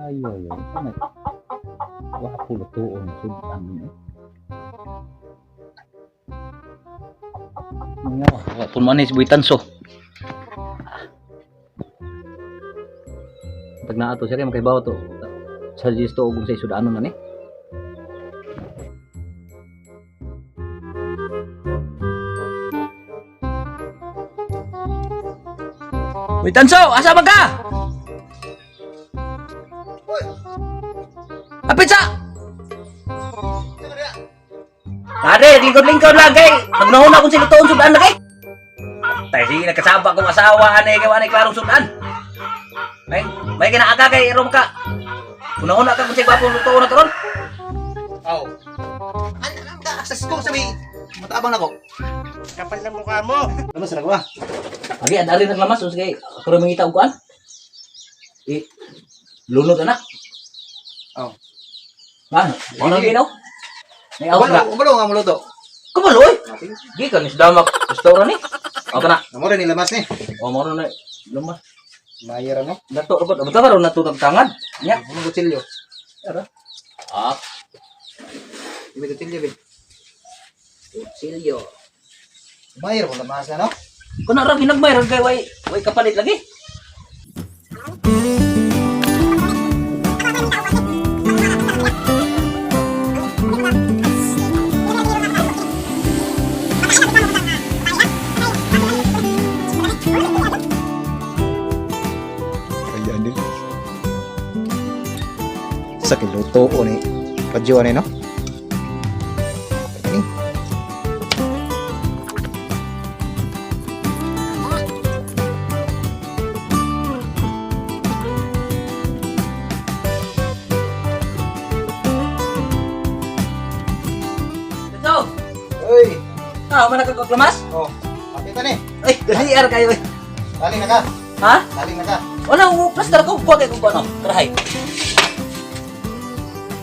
Ayo, ayo. Ano? Wala ko lutuon. Sudan mo. Nga, pun manis buitan so. Pag naato siya kay makaibaw to. Sa gisto ug sa sudanon na ni. Buitan so, asa man ka? Pizza! Ade, lingkod-lingkod lang kay. Magnahon akong silutoon sudan na kay. Tay sige nagkasaba kong asawa ani kay wala klarong sudan. May kinaaka kay rom ka. Unahon ka kung sigwa pong lutoon na karon. Aw. Ano ka access ko sabi matabang nako. Kapal ng mukha mo. Ano sa nagawa? Agi adali naglamas so sige. Ako ra mangita og kuan. Lunod anak. Aw. Ano? Ano ginaw? May awas na. Umalo nga muluto. Kumaloy. Di kan isda mak restaurant ni. Apa na? Amo rin nilamas ni. O mo na lumas. Mayera no. Dato robot. Abot ka ron natutag tangan. Nya. Ano kutsilyo? Ara. Ah, Ibe kutsilyo be. kutsilyo. Mayer ko lamas na no. Kuna ra ginagmay ra kay way kapalit lagi. Ayan din. Sa kiluto o ni Padyo ni no. Ini. Dato. Oy. Ah, mana ka klamas? Oh. Kapit ka ni. Ay, dali ar kayo. Dali na ka. Ha? Dali na ka. Wala mo plaster ko kuha kay kuha no. Tarahay.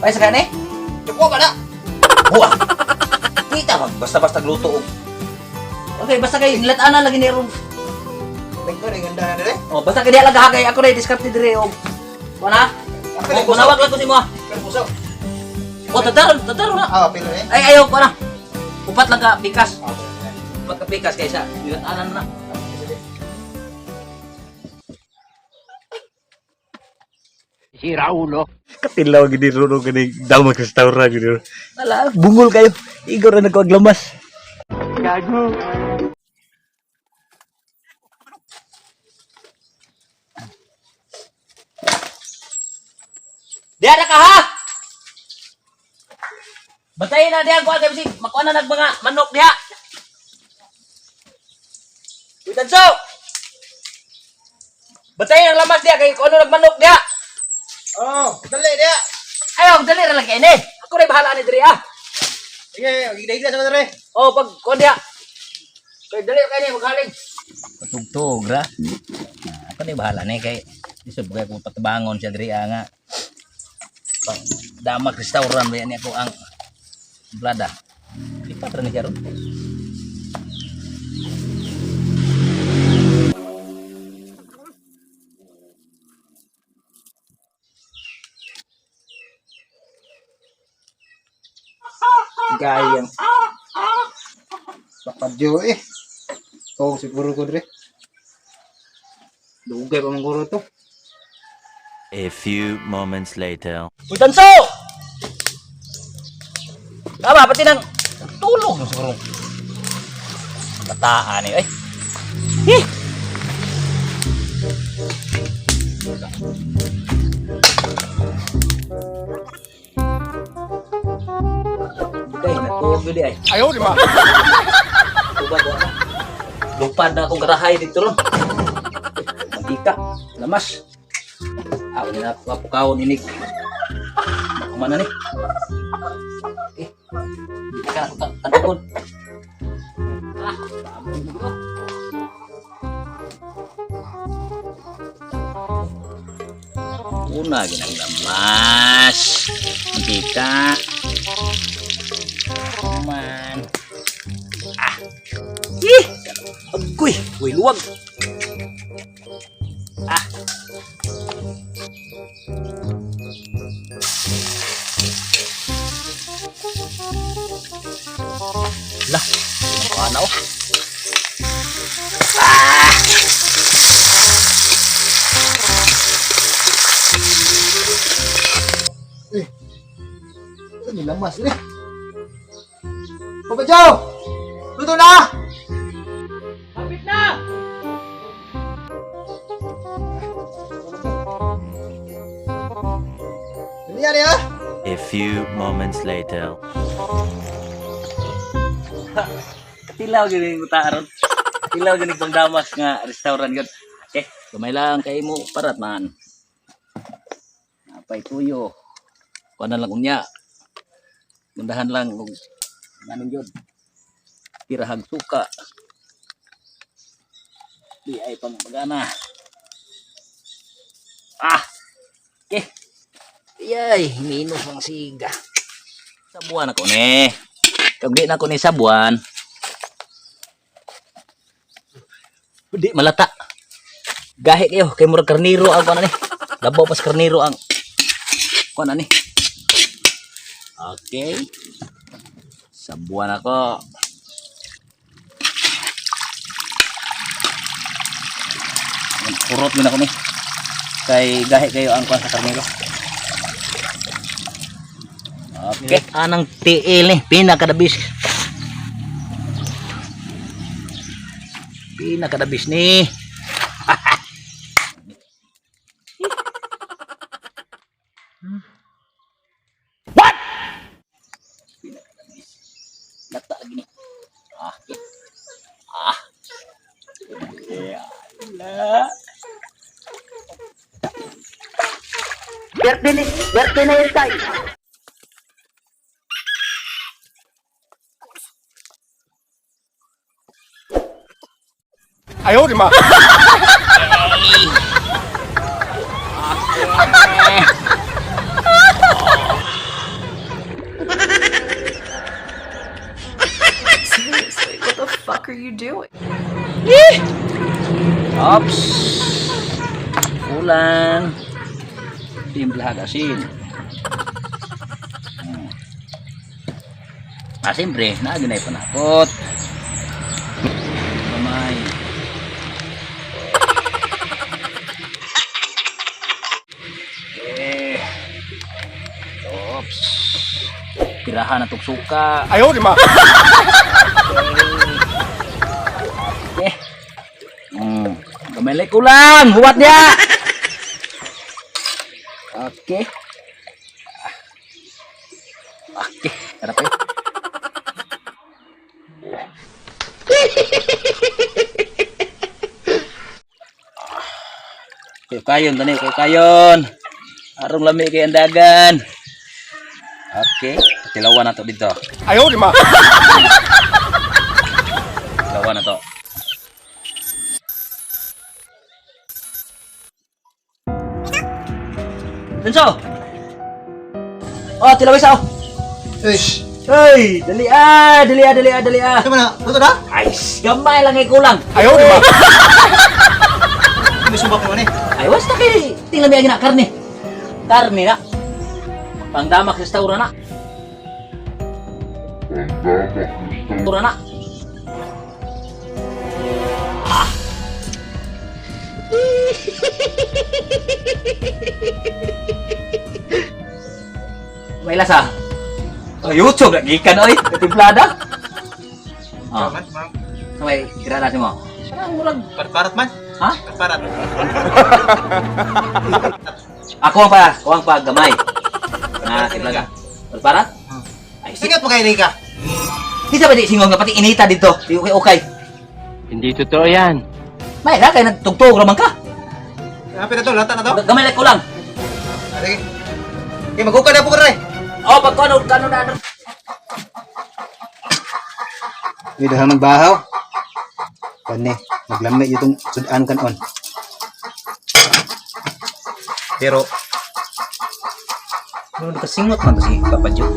Ay sa kani? Tuko ba na? Buah. Kita mag basta-basta gluto. Okay, basta kay lat-ana lagi ni ron. Tingko ni ganda na dire. Oh, basta kay di lang hagay ako ray diskarte dire og. Wala? Oh, manawag lang ko si mo. Pero puso. Oh, tataro na. Ah, pilo ni. Ay ayaw ko na. Upat lang ka pikas. Ah, Upat ka pikas kaysa lat-ana na. Si Raulo. Katilaw gini runo gini damag restaurant gini. Ala, bungol kayo. Igor na nagkaglamas. Gago. Diya na ka ha! Batayin na diya ko kay bisig makuha na nagmanga manok diha. Itanso! Batayin ang lamas diya kay kuno nagmanok diha. oh, dali dia. Ayaw, dali ra lang kay ini. Ako ray bahala ni diri ah. Sige, gigda-gigda sa dire. Oh, pag kuha diha. Kay dali kay ni maghaling. Patugtog ra. Ako ni bahala ni kay isub kay kung patabangon siya diri nga. Pang damak restaurant ba ni ako ang blada. Lipat ra ni karon. Gayang. Padyo eh. Oh, siguro ko dire. Dugay pa mong guro to. A few moments later. Utanso! Tama, pati nang tulog yung siguro. Bataan eh. Ay! Eh! Bugay, natulog yun ay. Ayaw, di ba? Tubad na. Lupad na akong garahay dito ron. Mantika, lamas. Ako na napukawon inig. Kumana ni. Eh, hindi ka na tantukon. Ah, baboy mo ko. Una, ginagamas. Mantika. Man. Ah. Ih, agoy. Uy, luwag. Ah. Lah, ano? Ano lamas ini? Papa Joe! Luto na! Kapit na! Ano yan ya? A few moments later. Tilaw gini utaron. Tilaw gini pangdamas nga restaurant gud. Gamay lang kay mo parat man. Apay tuyo. Kuan na lang unya. Mundahan lang og nganon jud. Tirahag suka. Di ay pang magana. Ah. Yay, minus ang siga. Sabuan ako ni. Kag di na ko ni sabuan. Di malata. Gahi kayo kay murag karniro ang kuan ani. Labaw pas karniro ang kuan ani. Okay. Sabuan ako. Kurot din ako ni. Kay gahi kayo ang kuan sa karniro. Okay, anang tiil ni pinakadabis. Pinakadabis ni. What? Pinakadabis. Lata gini. Okay. Yeah. Verte na yun tayo. Ayaw, di ma. Seriously, what the fuck are you doing? Ops. Ulang. Timplahan asin. Siyempre, naginay panakot. Kamay. Ops. Tirahan na suka. Ayaw, di ma. Gamelay ko lang. Huwat niya. Okay. Okay. Harap eh. Kayon tani, kayon. Arong lami kay andagan. Okay, tilawan na to dito. Ayaw, di ma. Tilawan na to. Denso. Oh, tilawis ako. Eish! Hey, dali ah. Ano na? Luto na? Ay, gamay lang ay kulang. Ayaw, di ma. May sumbak naman eh. Ay, was na kay tingnan mi na karne. Karne na. Pangdamak restaurant na. Restaurant na. May lasa. Oh, YouTube lagi kan oi, ketimplada. Ah, may granada mo. Parang murag. Parat man? Ha? Parat. Ako ang pa gamay. Na timplaga. Parat? Ay, Singat mo kay Rika. di sa pati singong nga pati inita dito. Di okay. Hindi totoo yan. May ra kay nagtugtog raman ka. Happy na to, lata na to. Gamay lang ko lang. Sige. Okay, maghuka na po ka rin. Oh, pag kano na. May dahang magbahaw. Kani, maglamay itong sudan kanon. Pero, Ano nakasingot man to si Papa Jo.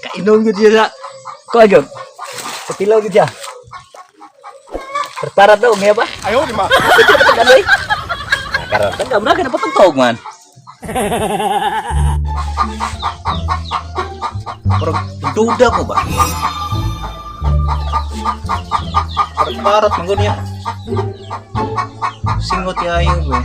Kainom yun yun na. Kok agak? Ketilaw gitu ya. Terparat dong ya pak. Ayo di mah. Kan deh. Nah, karena kan nggak berani dapat tog man. Orang duda kok pak. Terparat menggonya. Singot ya ayo gue.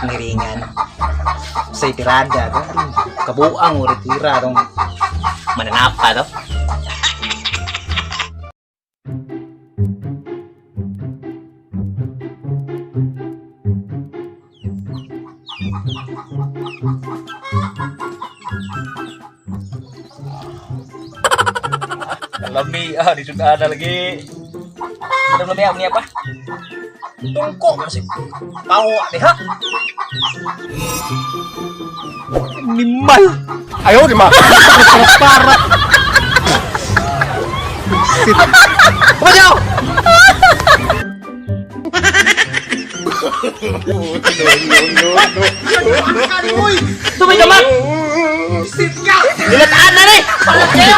Ngiringan sa tirada to kabuang urit tira tong mananapa to lebih sudah ada lagi ada lebih ini apa tungkok masih tahu deh ha Minimal. Ayo di mah. Parah. Apa jauh? Tuh may gamak! Lilataan na rin! Palat kayo!